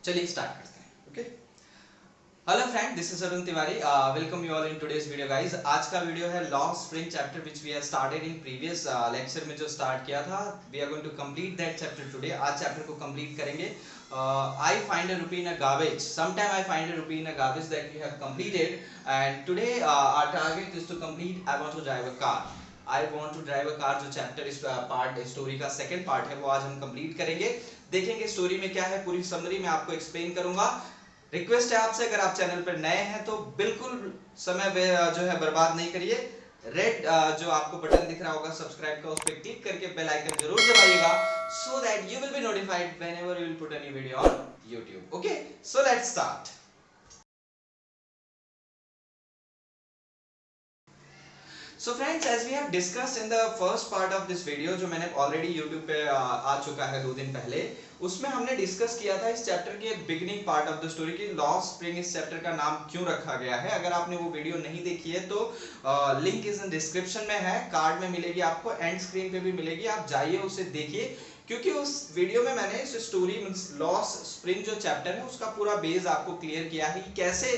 चलिए स्टार्ट करते हैं। Okay, hello friend, this is Arun Tiwari. Welcome you all in today's video guys. आज का वीडियो है लॉ spring chapter which we have started in previous lecture में जो स्टार्ट किया था। We are going to complete that chapter today. आज chapter को कंप्लीट करेंगे। I find a rupee in a garbage, sometime I find a rupee in a garbage that we have completed, and today our target is to complete I want to drive a car. I want to drive a car जो chapter इस part story का second part है वो आज हम complete करेंगे। देखेंगे story में क्या है, पूरी समरी मैं आपको एक्सप्लेन करूंगा। रिक्वेस्ट है आपसे, अगर आप चैनल पर नए हैं तो बिल्कुल समय जो है बर्बाद नहीं करिए। रेड जो आपको बटन दिख रहा होगा सब्सक्राइब का, उस पर क्लिक करके बेल आइकन जरूर दबाइएगा, so that you will be notified whenever we will put a new video on YouTube। Okay, so let's start. So friends, as we have discussed in the first part of this video, जो मैंने already YouTube पे आ चुका है 2 दिन पहले, उसमें हमने discuss किया था इस चैप्टर के beginning part of the story की लॉ स्प्रिंग इस चैप्टर का नाम क्यों रखा गया है। अगर आपने वो वीडियो नहीं देखी है तो लिंक इज इन डिस्क्रिप्शन में है, कार्ड में मिलेगी आपको, एंड स्क्रीन पे भी मिलेगी, आप जाइए उसे देखिए। क्योंकि उस वीडियो में मैंने इस स्टोरी लॉ स्प्रिंग जो चैप्टर है उसका पूरा बेस आपको क्लियर किया है कि कैसे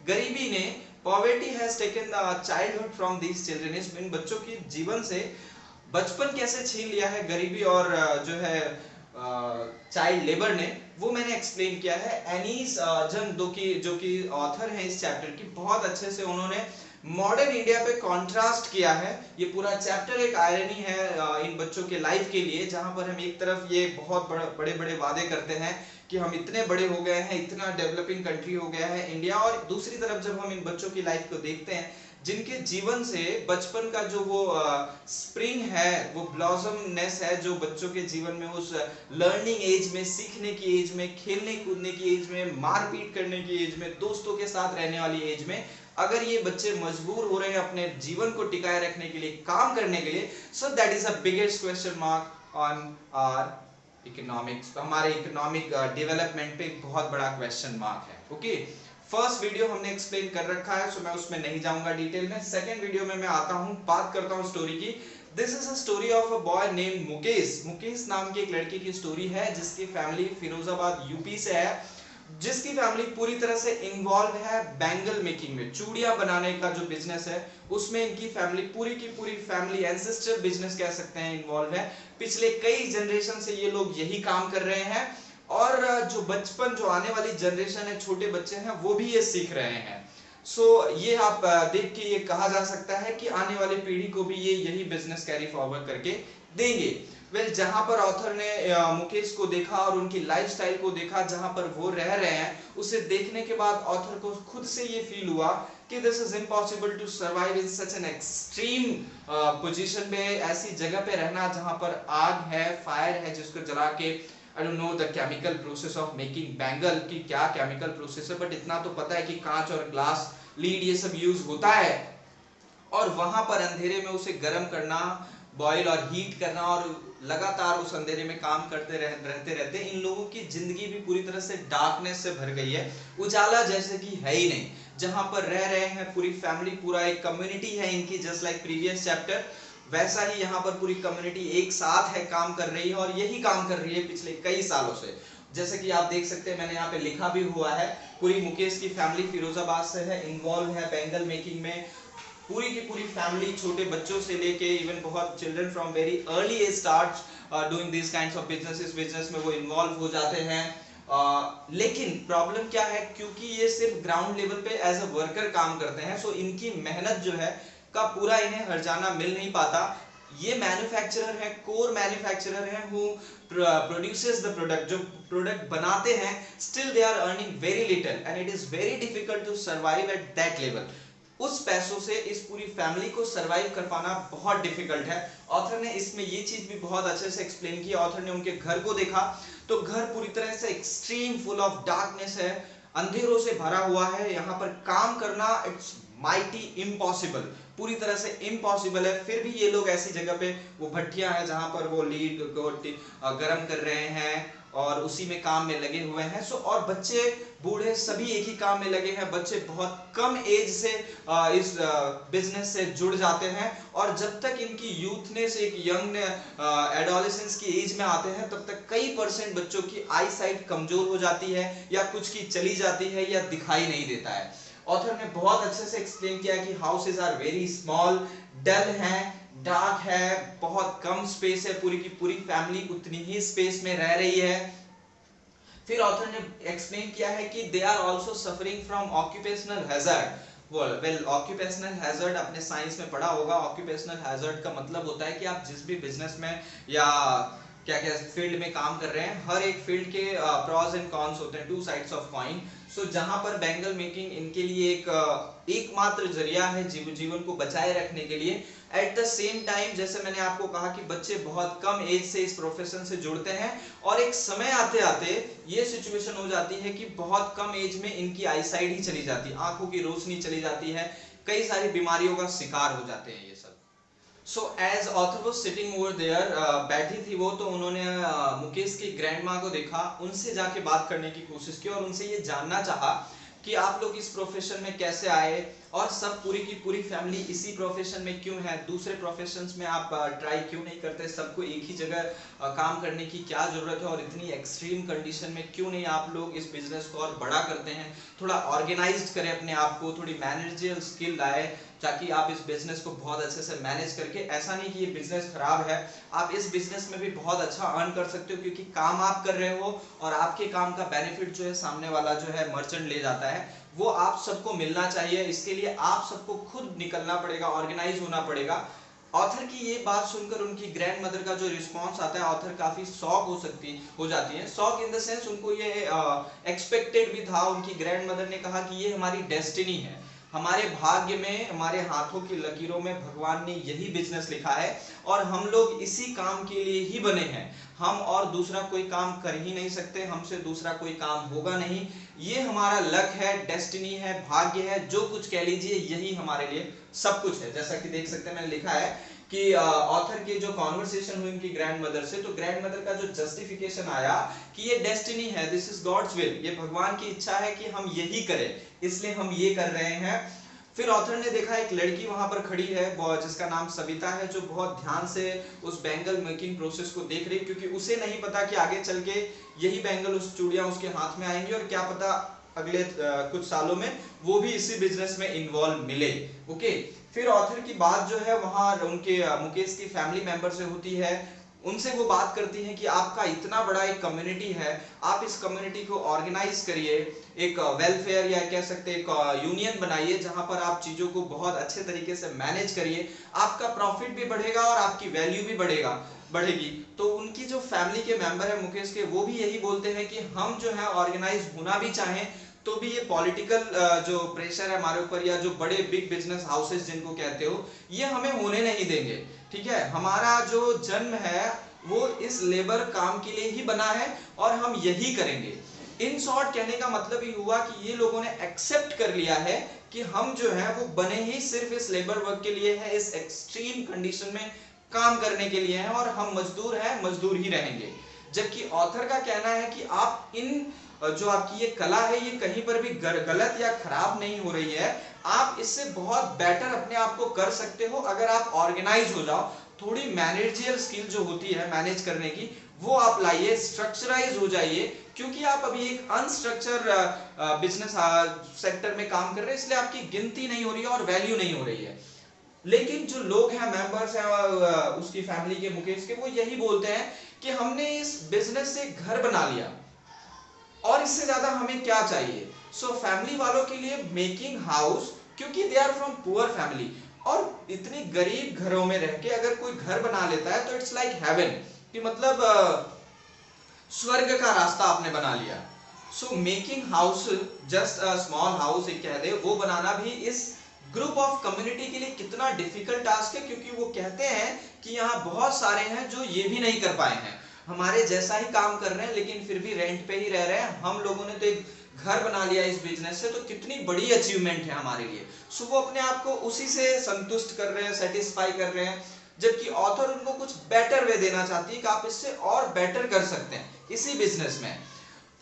गरीबी ने, poverty has taken the childhood from these children, इन बच्चों के जीवन से बचपन कैसे छीन लिया है गरीबी और जो है चाइल्ड लेबर ने, वो मैंने एक्सप्लेन किया है। एनीस जन जो कि ऑथर हैं इस चैप्टर की, बहुत अच्छे से उन्होंने मॉडर्न इंडिया पे कॉन्ट्रास्ट किया है। ये पूरा चैप्टर एक आयरनी है इन बच्चों के लाइफ के लिए, जहां पर हम एक तरफ ये बहुत बड़े बड़े वादे करते हैं कि हम इतने बड़े हो गए हैं, इतना डेवलपिंग कंट्री हो गया है इंडिया, और दूसरी तरफ जब हम इन बच्चों की लाइफ को देखते हैं जिनके जीवन से बचपन का जो वो स्प्रिंग है, वो ब्लॉसमनेस है जो बच्चों के जीवन में उस लर्निंग एज में, सीखने की एज में, खेलने कूदने की एज में, मारपीट करने की एज में, दोस्तों के साथ रहने वाली एज में, अगर ये बच्चे मजबूर हो रहे हैं अपने जीवन को टिकाए रखने के लिए, काम करने के लिए, so that is a biggest question mark on our economics, हमारे इकोनॉमिक डेवलपमेंट पे एक बहुत बड़ा क्वेश्चन मार्क है। ओके, फर्स्ट वीडियो हमने एक्सप्लेन कर रखा है, सो मैं उसमें नहीं जाऊंगा डिटेल में। सेकंड वीडियो में मैं आता हूं, बात करता हूं स्टोरी की। This is a story of a boy name Mukesh. Mukesh नाम की एक लड़के की स्टोरी है जिसकी फैमिली फिरोजाबाद यूपी से है, जिसकी फैमिली पूरी तरह से इन्वॉल्व है बैंगल मेकिंग में, चूड़ियां बनाने का जो बिजनेस है उसमें इनकी फैमिली, पूरी की पूरी फैमिली, एंसेस्टर बिजनेस कह सकते हैं, इन्वॉल्व है। पिछले कई जनरेशन से ये लोग यही काम कर रहे हैं, और जो बचपन, जो आने वाली जनरेशन है, छोटे बच्चे हैं, वो भी ये सीख रहे हैं। सो ये आप देख के ये कहा जा सकता है कि आने वाली पीढ़ी को भी ये यही बिजनेस कैरी फॉरवर्ड करके देंगे। वेल, जहां पर ऑथर ने मुकेश को देखा और उनकी लाइफस्टाइल को देखा, जहां पर वो रह रहे हैं, उसे देखने के बाद ऑथर को खुद से ये फील हुआ कि this is impossible to survive in such an extreme position पे, ऐसी जगह पे रहना जहां पर आग है, फायर है, जिसको जला के, I don't know the chemical process of making bangle की क्या केमिकल प्रोसेस है, बट इतना तो पता है कि कांच और ग्लास, लीड, ये सब यूज होता है, और वहां पर अंधेरे में उसे गर्म करना, बॉयल और हीट करना, और लगातार उस अंधेरे में काम करते रहते रहते इन लोगों की जिंदगी भी पूरी तरह से डार्कनेस से भर गई है, उजाला जैसे कि है ही नहीं। जहां पर रह रहे हैं पूरी फैमिली, पूरा एक कम्युनिटी है इनकी, जस्ट लाइक प्रीवियस चैप्टर, वैसा ही यहाँ पर पूरी कम्युनिटी एक साथ है, काम कर रही है, और यही काम कर रही है पिछले कई सालों से। जैसे कि आप देख सकते हैं, मैंने यहाँ पे लिखा भी हुआ है, पूरी मुकेश की फैमिली फिरोजाबाद से है, इन्वॉल्व है बैंगल मेकिंग में। पूरी की पूरी फैमिली, छोटे बच्चों से लेके इवन बहुत children from very early age start doing this kinds of businesses, business में वो इन्वॉल्व हो जाते हैं। लेकिन प्रॉब्लम क्या है, क्योंकि ये सिर्फ ग्राउंड लेवल पे एज अ वर्कर काम करते हैं, सो इनकी मेहनत जो है का पूरा इन्हें हर्जाना मिल नहीं पाता। ये मैन्युफैक्चरर है, कोर मैन्युफैक्चरर है, हु प्रोड्यूसेस द प्रोडक्ट, जो प्रोडक्ट बनाते हैं, still they are earning very little and it is very difficult to survive at that level. उस पैसों से इस पूरी फैमिली को सरवाइव कर पाना बहुत डिफिकल्ट है। ऑथर ने इसमें ये चीज भी बहुत अच्छे से एक्सप्लेन की। ऑथर ने उनके घर को देखा तो घर पूरी तरह से एक्सट्रीम फुल ऑफ डार्कनेस है, अंधेरों से भरा हुआ है, यहाँ पर काम करना इट्स माइटी इम्पॉसिबल, पूरी तरह से इम्पॉसिबल है। फिर भी ये लोग ऐसी जगह पे, वो भट्टियां हैं जहां पर वो लीड को गर्म कर रहे हैं, और उसी में काम में लगे हुए हैं। सो और बच्चे बूढ़े सभी एक ही काम में लगे हैं। बच्चे बहुत कम एज से इस बिजनेस से जुड़ जाते हैं, और जब तक इनकी यूथनेस एक यंग एडोलेसेंस की एज में आते हैं तब तक कई परसेंट बच्चों की आई साइट कमजोर हो जाती है, या कुछ की चली जाती है, या दिखाई नहीं देता है। ऑथर ने बहुत अच्छे से एक्सप्लेन किया कि हाउसेज आर वेरी स्मॉल, डल हैं, डार्क है, बहुत कम स्पेस है, पूरी की पूरी फैमिली उतनी ही स्पेस में रह रही है। फिर ऑथर ने एक्सप्लेन किया है कि they are also suffering from occupational hazard. Well occupational hazard आपने साइंस में पढ़ा होगा। ऑक्यूपेशनल हैजर्ड का मतलब होता है कि आप जिस भी बिजनेस में या क्या क्या फील्ड में काम कर रहे हैं, हर एक फील्ड के प्रॉस एंड कॉन्स होते हैं, टू साइड्स ऑफ कॉइन। सो जहां पर बैंगल मेकिंग इनके लिए एक एकमात्र जरिया है जीवन को बचाए रखने के लिए। एट द सेम टाइम जैसे मैंने आपको कहा कि बच्चे बहुत कम एज से इस प्रोफेशन से जुड़ते हैं, और एक समय आते आते ये सिचुएशन हो जाती है कि बहुत कम एज में इनकी आईसाइट ही चली जाती है, आंखों की रोशनी चली जाती है, कई सारी बीमारियों का शिकार हो जाते हैं ये सब। So as author was sitting over there, बैठी थी वो, तो उन्होंने मुकेश की ग्रैंडमा को देखा, उनसे जाके बात करने की कोशिश की और उनसे ये जानना चाहा कि आप लोग इस प्रोफेशन में कैसे आए, और सब पूरी की पूरी फैमिली इसी प्रोफेशन में क्यों है, दूसरे प्रोफेशंस में आप ट्राई क्यों नहीं करते, सबको एक ही जगह काम करने की क्या जरूरत है, और इतनी एक्सट्रीम कंडीशन में क्यों नहीं आप लोग इस बिजनेस को और बड़ा करते हैं, थोड़ा ऑर्गेनाइज्ड करें अपने आप को, थोड़ी मैनेजरियल स्किल लाए, ताकि आप इस बिजनेस को बहुत अच्छे से मैनेज करके, ऐसा नहीं कि ये बिजनेस खराब है, आप इस बिजनेस में भी बहुत अच्छा अर्न कर सकते हो, क्योंकि काम आप कर रहे हो और आपके काम का बेनिफिट जो है सामने वाला जो है मर्चेंट ले जाता है, वो आप सबको मिलना चाहिए। इसके लिए आप सबको खुद निकलना पड़ेगा, ऑर्गेनाइज होना पड़ेगा। ऑथर की ये बात सुनकर उनकी ग्रैंड मदर का जो रिस्पॉन्स आता है, ऑथर काफी शॉक हो जाती है। शॉक इन द सेंस उनको ये एक्सपेक्टेड भी था। उनकी ग्रैंड मदर ने कहा कि ये हमारी डेस्टिनी है, हमारे भाग्य में, हमारे हाथों की लकीरों में भगवान ने यही बिजनेस लिखा है, और हम लोग इसी काम के लिए ही बने हैं। हम और दूसरा कोई काम कर ही नहीं सकते, हमसे दूसरा कोई काम होगा नहीं, ये हमारा लक है, डेस्टिनी है, भाग्य है, जो कुछ कह लीजिए, यही हमारे लिए सब कुछ है। जैसा कि देख सकते हैं मैंने लिखा है कि ऑथर की जो कॉन्वर्सेशन हुई उनकी ग्रैंड मदर से, तो ग्रैंड मदर का जो जस्टिफिकेशन आया कि ये डेस्टिनी है, दिस इज गॉड्स विल, ये भगवान की इच्छा है कि हम यही करें, इसलिए हम ये कर रहे हैं। फिर ऑथर ने देखा एक लड़की वहां पर खड़ी है जिसका नाम सविता है, जो बहुत ध्यान से उस बैंगल मेकिंग प्रोसेस को देख रही, क्योंकि उसे नहीं पता कि आगे चल के यही बैंगल, उस चूड़ियां उसके हाथ में आएंगी, और क्या पता अगले कुछ सालों में वो भी इसी बिजनेस में इन्वॉल्व मिले। ओके, फिर ऑथर की बात जो है वहां उनके मुकेश की फैमिली मेंबर से होती है। उनसे वो बात करती हैं कि आपका इतना बड़ा एक कम्युनिटी है, आप इस कम्युनिटी को ऑर्गेनाइज करिए, एक वेलफेयर या कह सकते हैं एक यूनियन बनाइए, जहां पर आप चीजों को बहुत अच्छे तरीके से मैनेज करिए, आपका प्रॉफिट भी बढ़ेगा और आपकी वैल्यू भी बढ़ेगी। तो उनकी जो फैमिली के मेंबर है मुकेश के, वो भी यही बोलते हैं कि हम जो है ऑर्गेनाइज होना भी चाहें तो भी ये पॉलिटिकल जो प्रेशर है हमारे ऊपर, या जो बड़े बिग बिजनेस हाउसेस जिनको कहते हो, ये हमें होने नहीं देंगे। ठीक है, हमारा जो जन्म है वो इस लेबर काम के लिए ही बना है और हम यही करेंगे। इन शॉर्ट कहने का मतलब ही हुआ कि ये लोगों ने एक्सेप्ट कर लिया है कि हम जो है वो बने ही सिर्फ इस लेबर वर्क के लिए है, इस एक्सट्रीम कंडीशन में काम करने के लिए है, और हम मजदूर हैं, मजदूर ही रहेंगे। जबकि ऑथर का कहना है कि आप इन जो आपकी ये कला है, ये कहीं पर भी गलत या खराब नहीं हो रही है, आप इससे बहुत बेटर अपने आप को कर सकते हो अगर आप ऑर्गेनाइज हो जाओ, थोड़ी मैनेजरियल स्किल जो होती है मैनेज करने की, वो आप लाइए, स्ट्रक्चराइज हो जाइए, क्योंकि आप अभी एक अनस्ट्रक्चर बिजनेस सेक्टर में काम कर रहे हैं, इसलिए आपकी गिनती नहीं हो रही है और वैल्यू नहीं हो रही है। लेकिन जो लोग हैं, मेंबर्स हैं उसकी फैमिली के, मुकेश के, वो यही बोलते हैं कि हमने इस बिजनेस से घर बना लिया और इससे ज्यादा हमें क्या चाहिए। सो फैमिली वालों के लिए मेकिंग हाउस, क्योंकि they are from poor family, और इतनी गरीब घरों में रह के अगर कोई घर बना लेता है तो इट्स लाइक हेवन, कि मतलब स्वर्ग का रास्ता आपने बना लिया। So making house just a small house एक कह दे, वो बनाना भी इस ग्रुप ऑफ कम्युनिटी के लिए कितना डिफिकल्ट टास्क है, क्योंकि वो कहते हैं कि यहाँ बहुत सारे हैं जो ये भी नहीं कर पाए हैं, हमारे जैसा ही काम कर रहे हैं लेकिन फिर भी रेंट पे ही रह रहे हैं, हम लोगों ने तो एक घर बना लिया इस बिजनेस से, तो कितनी बड़ी अचीवमेंट है हमारे लिए। सो वो अपने आप को उसी से संतुष्ट कर रहे हैं, सेटिस्फाई कर रहे हैं, जबकि ऑथर उनको कुछ बेटर वे देना चाहती है कि आप इससे और बेटर कर सकते हैं, इसी बिजनेस में।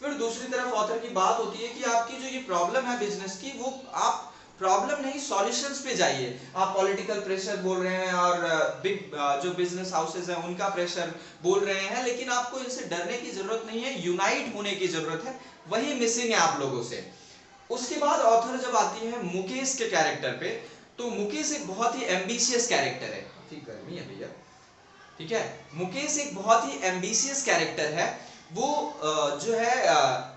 फिर दूसरी तरफ ऑथर की बात होती है कि आपकी जो ये प्रॉब्लम है बिजनेस की, वो आप प्रॉब्लम नहीं सॉल्यूशंस पे जाइए। आप पॉलिटिकल प्रेशर बोल रहे हैं और बिग जो बिजनेस हाउसेज हैं उनका प्रेशर बोल रहे हैं, लेकिन आपको इनसे डरने की जरूरत नहीं है, यूनाइट होने की जरूरत है, वही मिसिंग है आप लोगों से। उसके बाद ऑथर जब आती है मुकेश के कैरेक्टर पे, तो मुकेश एक बहुत ही एम्बिशियस कैरेक्टर है। काफी गर्मी है भैया, ठीक है। मुकेश एक बहुत ही एम्बिशियस कैरेक्टर है। वो जो है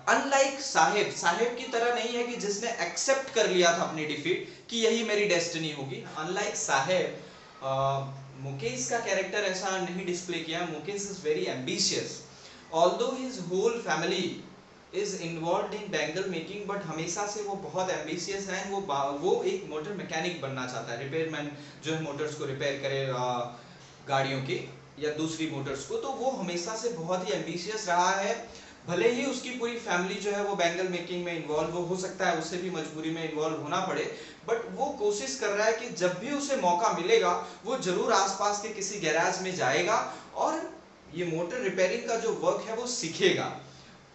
अनलाइक साहेब, साहेब की तरह नहीं है कि जिसने एक्सेप्ट कर लिया था अपनी डिफीट कि यही मेरी डेस्टिनी होगी। अनलाइक साहेब, मुकेश का कैरेक्टर ऐसा नहीं डिस्प्ले किया। Mukesh is very ambitious, although his whole family is involve in bangle making, but हमेशा से वो बहुत एम्बिशियस है। वो एक मोटर मैकेनिक बनना चाहता है, रिपेयरमैन जो है मोटर्स को रिपेयर करे गाड़ियों की या दूसरी मोटर्स को। तो वो हमेशा से बहुत ही एम्बिशियस रहा है। भले ही उसकी पूरी फैमिली जो है वो बैंगल मेकिंग में इन्वॉल्व हो सकता है, उससे भी मजबूरी में इन्वॉल्व होना पड़े, बट वो कोशिश कर रहा है कि जब भी उसे मौका मिलेगा वो जरूर आसपास के किसी गैराज में जाएगा और ये मोटर रिपेयरिंग का जो वर्क है वो सीखेगा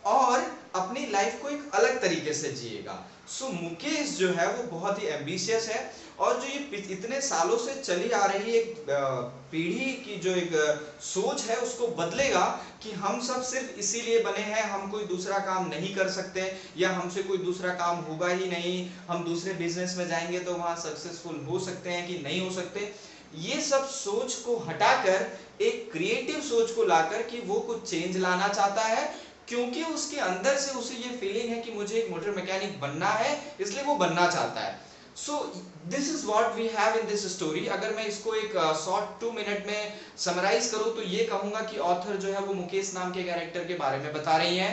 और अपनी लाइफ को एक अलग तरीके से जिएगा। सो मुकेश जो है वो बहुत ही एम्बिशियस है, और जो ये इतने सालों से चली आ रही एक पीढ़ी की जो एक सोच है उसको बदलेगा कि हम सब सिर्फ इसीलिए बने हैं, हम कोई दूसरा काम नहीं कर सकते या हमसे कोई दूसरा काम होगा ही नहीं, हम दूसरे बिजनेस में जाएंगे तो वहां सक्सेसफुल हो सकते हैं कि नहीं हो सकते। ये सब सोच को हटाकर एक क्रिएटिव सोच को लाकर कि वो कुछ चेंज लाना चाहता है, क्योंकि उसके अंदर से उसे ये फीलिंग है कि मुझे एक मोटर मैकेनिक बनना है, इसलिए वो बनना चाहता है। So this is what we have in this story. अगर मैं इसको एक शॉर्ट 2 मिनट में समराइज करूं तो ये कहूंगा कि ऑथर जो है वो मुकेश नाम के कैरेक्टर के बारे में बता रही है,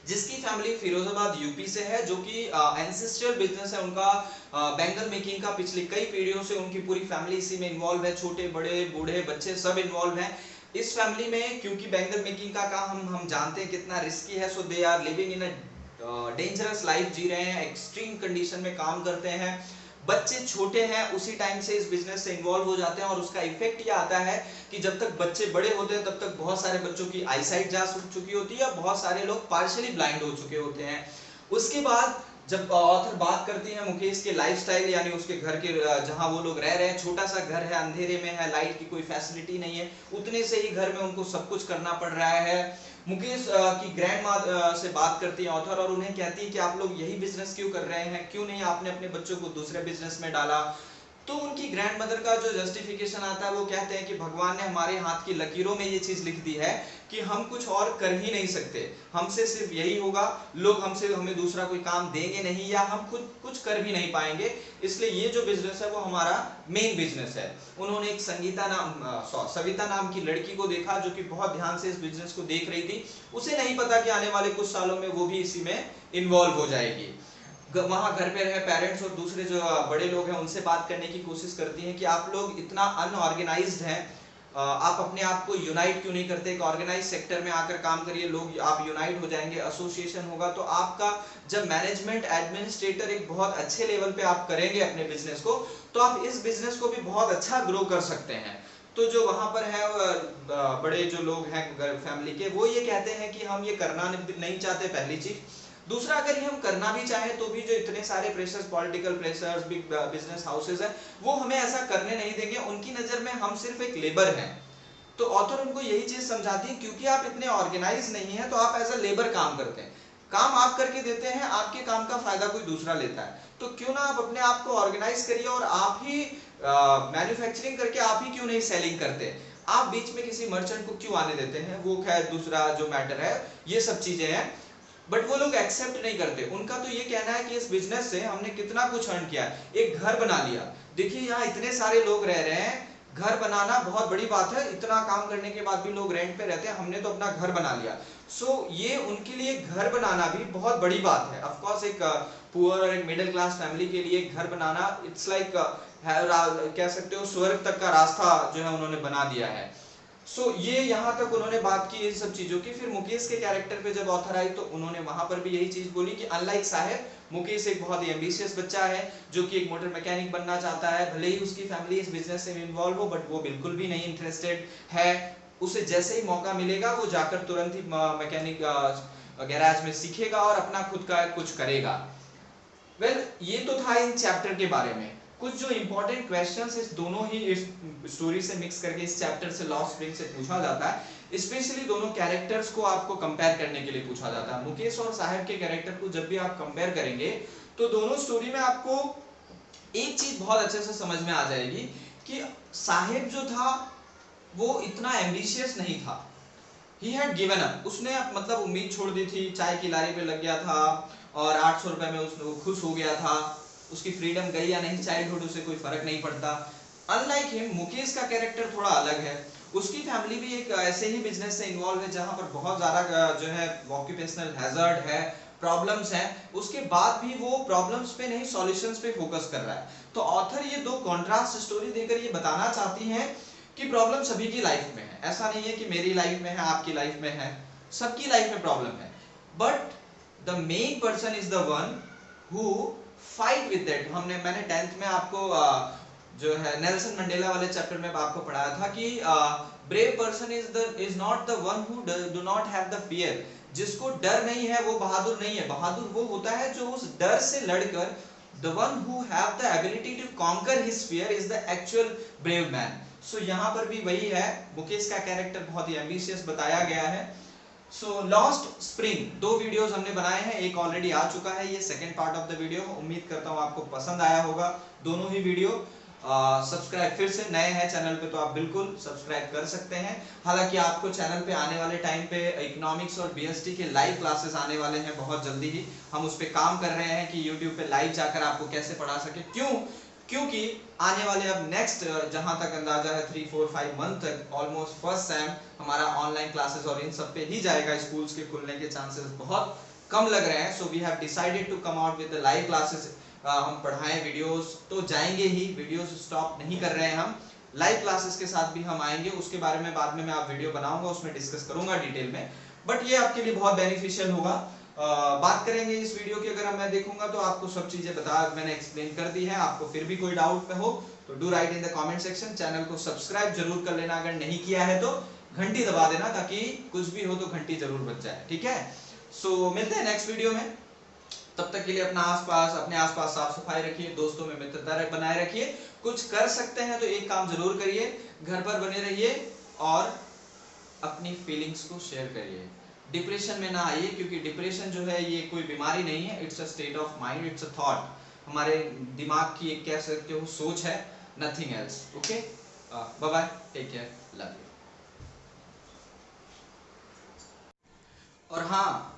जिसकी फैमिली फिरोजाबाद यूपी से है, जो कि एंसेस्ट्रियल बिजनेस है उनका बैंगल मेकिंग का। पिछली कई पीढ़ियों से उनकी पूरी फैमिली इसी में इन्वॉल्व है, छोटे बड़े बूढ़े बच्चे सब इन्वॉल्व हैं इस फैमिली में। क्योंकि बैंगल मेकिंग का काम हम जानते हैं कितना रिस्की है, so they are living in a dangerous life जी रहे हैं, एक्सट्रीम कंडीशन में काम करते हैं। बच्चे छोटे हैं उसी टाइम से इस बिजनेस से इन्वॉल्व हो जाते हैं, और उसका इफेक्ट ये आता है कि जब तक बच्चे बड़े होते हैं तब तक बहुत सारे बच्चों की आईसाइट जा चुकी होती है, बहुत सारे लोग पार्शियली ब्लाइंड हो चुके होते हैं। उसके बाद जब ऑथर बात करती है मुकेश के लाइफस्टाइल, यानी उसके घर के जहां वो लोग रह रहे हैं, छोटा सा घर है, अंधेरे में है, लाइट की कोई फैसिलिटी नहीं है, उतने से ही घर में उनको सब कुछ करना पड़ रहा है। मुकेश की ग्रैंड माँ से बात करती है ऑथर और उन्हें कहती है कि आप लोग यही बिजनेस क्यों कर रहे हैं, क्यों नहीं आपने अपने बच्चों को दूसरे बिजनेस में डाला। तो उनकी ग्रैंड मदर का जो जस्टिफिकेशन आता है वो कहते हैं कि भगवान ने हमारे हाथ की लकीरों में ये चीज लिख दी है कि हम कुछ और कर ही नहीं सकते, हमसे सिर्फ यही होगा, लोग हमसे हमें दूसरा कोई काम देंगे नहीं या हम खुद कुछ कर भी नहीं पाएंगे, इसलिए ये जो बिजनेस है वो हमारा मेन बिजनेस है। उन्होंने एक सविता नाम की लड़की को देखा जो कि बहुत ध्यान से इस बिजनेस को देख रही थी। उसे नहीं पता कि आने वाले कुछ सालों में वो भी इसी में इन्वॉल्व हो जाएगी। वहां घर पे रहे पेरेंट्स और दूसरे जो बड़े लोग हैं उनसे बात करने की कोशिश करती हैं कि आप लोग इतना अनऑर्गेनाइज्ड हैं, आप अपने आप को यूनाइट क्यों नहीं करते, एक ऑर्गेनाइज सेक्टर में आकर काम करिए, लोग आप यूनाइट हो जाएंगे, एसोसिएशन होगा तो आपका जब मैनेजमेंट एडमिनिस्ट्रेटर एक बहुत अच्छे लेवल पे आप करेंगे अपने बिजनेस को, तो आप इस बिजनेस को भी बहुत अच्छा ग्रो कर सकते हैं। तो जो वहां पर है बड़े जो लोग हैं फैमिली के, वो ये कहते हैं कि हम ये करना नहीं चाहते, पहली चीज। दूसरा, अगर ये हम करना भी चाहें तो भी जो इतने सारे pressures, political pressures, big business houses हैं, वो हमें ऐसा करने नहीं देंगे, उनकी नजर में हम सिर्फ एक लेबर हैं। तो ऑथर उनको यही चीज समझाती है, क्योंकि आप इतने ऑर्गेनाइज नहीं है तो आप एज अ लेबर काम करते हैं, काम आप करके देते हैं, आपके काम का फायदा कोई दूसरा लेता है, तो क्यों ना आप अपने आप को ऑर्गेनाइज करिए और आप ही मैन्युफैक्चरिंग करके आप ही क्यों नहीं सेलिंग करते, आप बीच में किसी मर्चेंट को क्यों आने देते हैं, वो खैर दूसरा जो मैटर है, ये सब चीजें हैं। बट वो लोग एक्सेप्ट नहीं करते। उनका तो ये कहना है कि इस बिजनेस से हमने कितना कुछ अर्न किया, एक घर बना लिया, देखिए यहाँ इतने सारे लोग रह रहे हैं, घर बनाना बहुत बड़ी बात है, इतना काम करने के बाद भी लोग रेंट पे रहते हैं, हमने तो अपना घर बना लिया। सो ये उनके लिए घर बनाना भी बहुत बड़ी बात है। ऑफ कोर्स एक पुअर और एक मिडिल क्लास फैमिली के लिए घर बनाना इट्स लाइक कह सकते हो स्वर्ग तक का रास्ता जो है उन्होंने बना दिया है। सो ये यहाँ तक उन्होंने बात की इन सब चीजों की। फिर मुकेश के कैरेक्टर पे जब ऑथर आई तो उन्होंने वहां पर भी यही चीज बोली कि अनलाइक साहेब, मुकेश एक बहुत ही एम्बिशियस बच्चा है जो कि एक मोटर मैकेनिक बनना चाहता है, भले ही उसकी फैमिली इस बिजनेस से इन्वॉल्व हो, बट वो बिल्कुल भी नहीं इंटरेस्टेड है। उसे जैसे ही मौका मिलेगा वो जाकर तुरंत ही मैकेनिक गैराज में सीखेगा और अपना खुद का कुछ करेगा। ये तो था इन चैप्टर के बारे में। कुछ जो इंपॉर्टेंट क्वेश्चंस इस दोनों ही इस स्टोरी से मिक्स करके इस चैप्टर से लॉस्ट स्प्रिंग से पूछा जाता है। स्पेशली दोनों कैरेक्टर्स को आपको कंपेयर करने के लिए पूछा जाता है। मुकेश और साहिब के कैरेक्टर को जब भी आप कंपेयर करेंगे तो दोनों स्टोरी में आपको एक चीज बहुत अच्छे से समझ में आ जाएगी कि साहिब जो था वो इतना एम्बिशियस नहीं था। ही हैड गिवन अप, उसने मतलब उम्मीद छोड़ दी थी, चाय की लारी पे लग गया था और 800 रुपए में उसने खुश हो गया था। उसकी फ्रीडम गई या नहीं चाइल्डहुड उसे कोई फर्क नहीं पड़ता। अनलाइक हिम मुकेश का कैरेक्टर थोड़ा अलग है। उसकी फैमिली भी एक ऐसे ही बिजनेस से इन्वॉल्व है जहां पर बहुत ज्यादा जो है ऑक्यूपेशनल हैजर्ड है, प्रॉब्लम्स हैं। उसके बाद भी वो प्रॉब्लम्स पे नहीं सॉल्यूशंस पे फोकस कर रहा है। तो ऑथर ये दो कॉन्ट्रास्ट स्टोरी देकर ये बताना चाहती हैं कि प्रॉब्लम सभी की लाइफ में है। ऐसा नहीं है कि मेरी लाइफ में है आपकी लाइफ में है, सबकी लाइफ में प्रॉब्लम है। But the main person is the one who fight with that. मैंने 10th में आपको जो है नेल्सन मंडेला वाले चैप्टर में आपको पढ़ाया था कि brave person is not the one who do not have the fear. जिसको डर नहीं है वो बहादुर नहीं है। बहादुर वो होता है जो उस डर से लड़कर the one who have the ability to conquer his fear is the actual brave man. So यहाँ पर भी वही है। मुकेश का कैरेक्टर बहुत ही एम्बिशियस बताया गया है। सो लॉस्ट स्प्रिंग 2 वीडियोस हमने बनाए हैं, एक ऑलरेडी आ चुका है, ये second part of the video. उम्मीद करता हूँ आपको पसंद आया होगा दोनों ही वीडियो। सब्सक्राइब, फिर से नए हैं चैनल पे तो आप बिल्कुल सब्सक्राइब कर सकते हैं। हालांकि आपको चैनल पे आने वाले टाइम पे इकोनॉमिक्स और बीएसटी के लाइव क्लासेस आने वाले हैं बहुत जल्दी ही। हम उस पे काम कर रहे हैं कि यूट्यूब पे लाइव जाकर आपको कैसे पढ़ा सके। क्योंकि आने वाले अब नेक्स्ट जहां तक अंदाजा है 3, 4, 5 मंथ तक ऑलमोस्ट फर्स्ट सेम हमारा ऑनलाइन क्लासेस और इन सब पे ही जाएगा। स्कूल्स के खुलने के चांसेस बहुत कम लग रहे हैं। So we have decided to come out with the live classes. हम पढ़ाएं, वीडियोस तो जाएंगे ही, वीडियोस स्टॉप नहीं कर रहे हैं हम। लाइव क्लासेस के साथ भी हम आएंगे, उसके बारे में बाद में मैं आप वीडियो बनाऊंगा, उसमें डिस्कस करूंगा डिटेल में। बट ये आपके लिए बहुत बेनिफिशियल होगा। बात करेंगे इस वीडियो की, अगर मैं देखूंगा तो आपको सब चीजें मैंने एक्सप्लेन कर दी है। आपको फिर भी कोई डाउट हो तो do right in the comment section. Channel को सब्सक्राइब जरूर कर लेना, अगर नहीं किया है तो घंटी दबा देना ताकि कुछ भी हो तो घंटी जरूर बज जाए, ठीक है। सो मिलते हैं नेक्स्ट वीडियो में। तब तक के लिए अपने आसपास साफ सफाई रखिए, दोस्तों में मित्रता बनाए रखिए। कुछ कर सकते हैं तो एक काम जरूर करिए, घर पर बने रहिए और अपनी फीलिंग्स को शेयर करिए। डिप्रेशन में ना आइए, क्योंकि डिप्रेशन जो है ये कोई बीमारी नहीं है, it's a state of mind, it's a thought. हमारे दिमाग की एक कह सकते हो सोच है, nothing else. Okay, bye bye, take care, love you. और हाँ,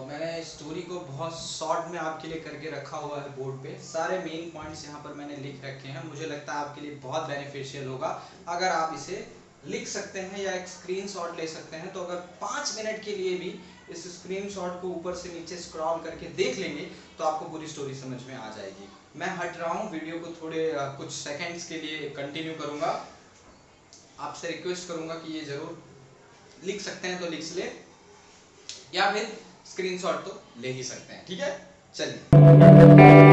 मैंने स्टोरी को बहुत शॉर्ट में आपके लिए करके रखा हुआ है बोर्ड पे। सारे मेन पॉइंट्स यहाँ पर मैंने लिख रखे हैं। मुझे लगता है आपके लिए बहुत बेनिफिशियल होगा अगर आप इसे लिख सकते हैं या एक स्क्रीनशॉट ले सकते हैं। तो अगर 5 मिनट के लिए भी इस स्क्रीनशॉट को ऊपर से नीचे स्क्रॉल करके देख लेंगे तो आपको पूरी स्टोरी समझ में आ जाएगी। मैं हट रहा हूँ, वीडियो को थोड़े कुछ सेकेंड्स के लिए कंटिन्यू करूँगा। आपसे रिक्वेस्ट करूँगा कि ये जरूर लिख सकते हैं तो लिख ले, या फिर स्क्रीनशॉट तो ले ही सकते हैं, ठीक है। चलिए।